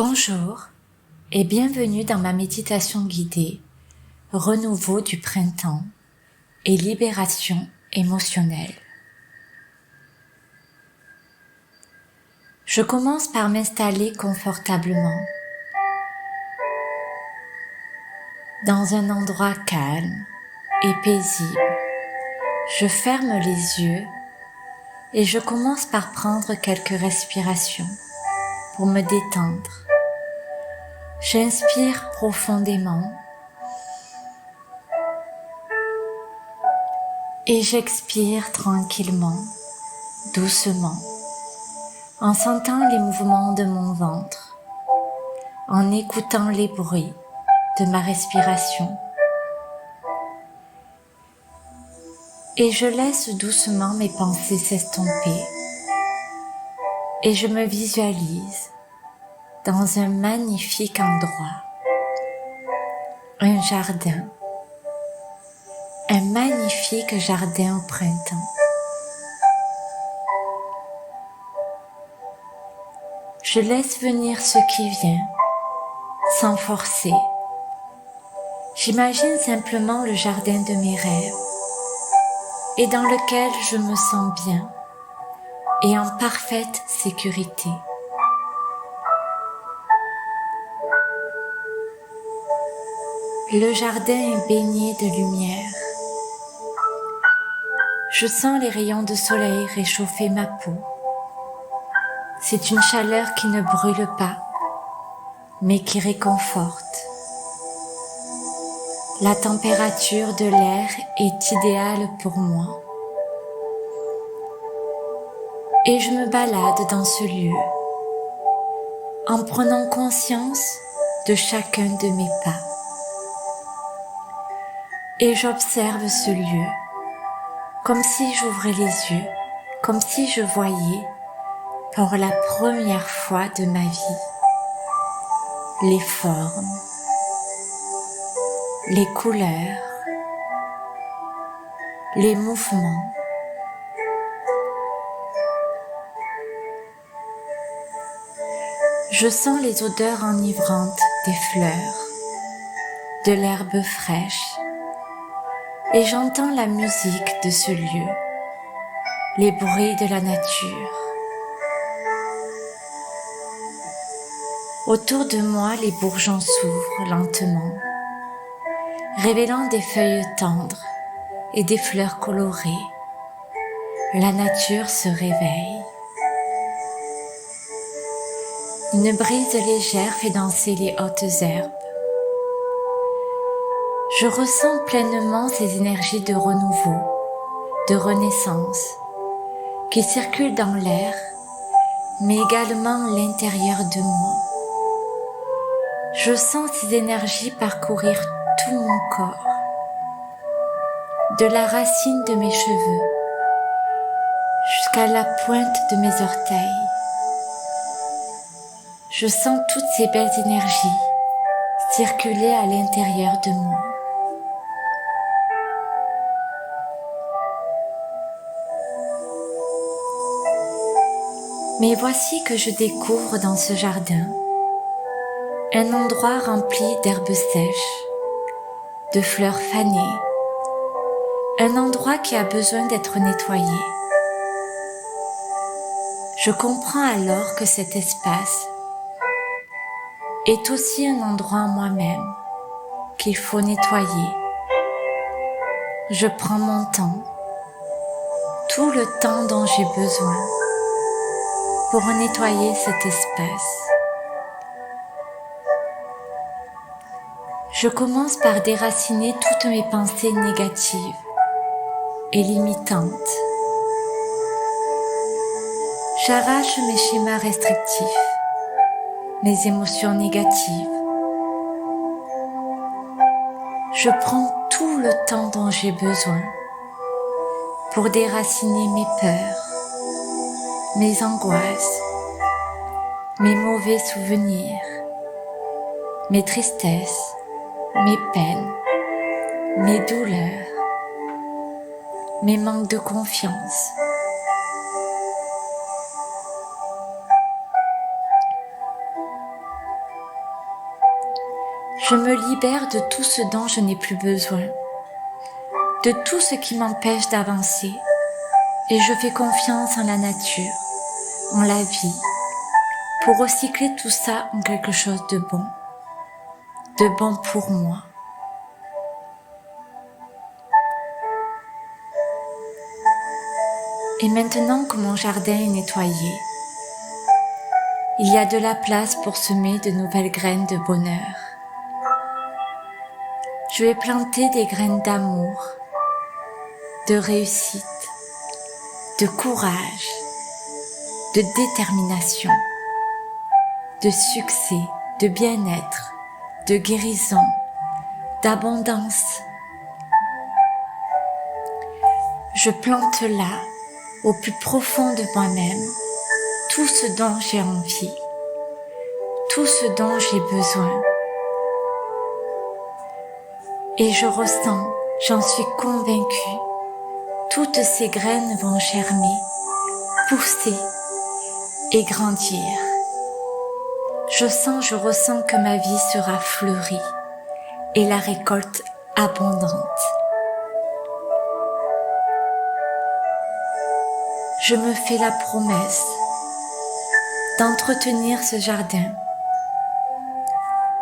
Bonjour et bienvenue dans ma méditation guidée Renouveau du printemps et libération émotionnelle. Je commence par m'installer confortablement dans un endroit calme et paisible. Je ferme les yeux et je commence par prendre quelques respirations pour me détendre. J'inspire profondément et j'expire tranquillement, doucement, en sentant les mouvements de mon ventre, en écoutant les bruits de ma respiration. Et je laisse doucement mes pensées s'estomper et je me visualise dans un magnifique endroit, un jardin, un magnifique jardin au printemps. Je laisse venir ce qui vient, sans forcer. J'imagine simplement le jardin de mes rêves et dans lequel je me sens bien et en parfaite sécurité. Le jardin est baigné de lumière. Je sens les rayons de soleil réchauffer ma peau. C'est une chaleur qui ne brûle pas, mais qui réconforte. La température de l'air est idéale pour moi. Et je me balade dans ce lieu, en prenant conscience de chacun de mes pas. Et j'observe ce lieu, comme si j'ouvrais les yeux, comme si je voyais, pour la première fois de ma vie, les formes, les couleurs, les mouvements. Je sens les odeurs enivrantes des fleurs, de l'herbe fraîche, et j'entends la musique de ce lieu, les bruits de la nature. Autour de moi, les bourgeons s'ouvrent lentement, révélant des feuilles tendres et des fleurs colorées. La nature se réveille. Une brise légère fait danser les hautes herbes. Je ressens pleinement ces énergies de renouveau, de renaissance, qui circulent dans l'air, mais également à l'intérieur de moi. Je sens ces énergies parcourir tout mon corps, de la racine de mes cheveux jusqu'à la pointe de mes orteils. Je sens toutes ces belles énergies circuler à l'intérieur de moi. Mais voici que je découvre dans ce jardin un endroit rempli d'herbes sèches, de fleurs fanées, un endroit qui a besoin d'être nettoyé. Je comprends alors que cet espace est aussi un endroit en moi-même qu'il faut nettoyer. Je prends mon temps, tout le temps dont j'ai besoin pour nettoyer cet espace. Je commence par déraciner toutes mes pensées négatives et limitantes. J'arrache mes schémas restrictifs, mes émotions négatives. Je prends tout le temps dont j'ai besoin pour déraciner mes peurs, mes angoisses, mes mauvais souvenirs, mes tristesses, mes peines, mes douleurs, mes manques de confiance. Je me libère de tout ce dont je n'ai plus besoin, de tout ce qui m'empêche d'avancer, et je fais confiance en la nature, en la vie, pour recycler tout ça en quelque chose de bon pour moi. Et maintenant que mon jardin est nettoyé, il y a de la place pour semer de nouvelles graines de bonheur. Je vais planter des graines d'amour, de réussite, de courage, de détermination, de succès, de bien-être, de guérison, d'abondance. Je plante là, au plus profond de moi-même, tout ce dont j'ai envie, tout ce dont j'ai besoin. Et je ressens, j'en suis convaincue, toutes ces graines vont germer, pousser et grandir. Je ressens que ma vie sera fleurie et la récolte abondante. Je me fais la promesse d'entretenir ce jardin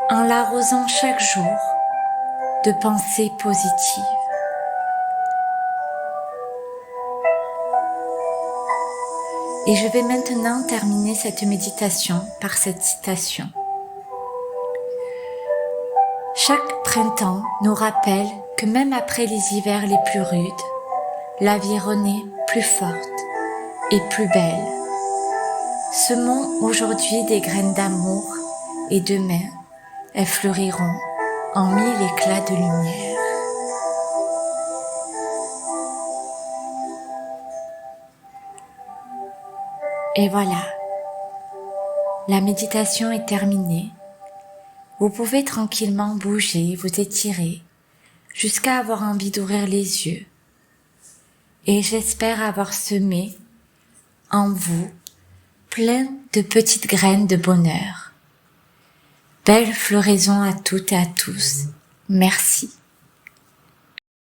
en l'arrosant chaque jour de pensées positives. Et je vais maintenant terminer cette méditation par cette citation. Chaque printemps nous rappelle que même après les hivers les plus rudes, la vie renaît plus forte et plus belle. Semons aujourd'hui des graines d'amour et demain, elles fleuriront en 1000 éclats de lumière. Et voilà, la méditation est terminée. Vous pouvez tranquillement bouger, vous étirer, jusqu'à avoir envie d'ouvrir les yeux. Et j'espère avoir semé en vous plein de petites graines de bonheur. Belle floraison à toutes et à tous. Merci.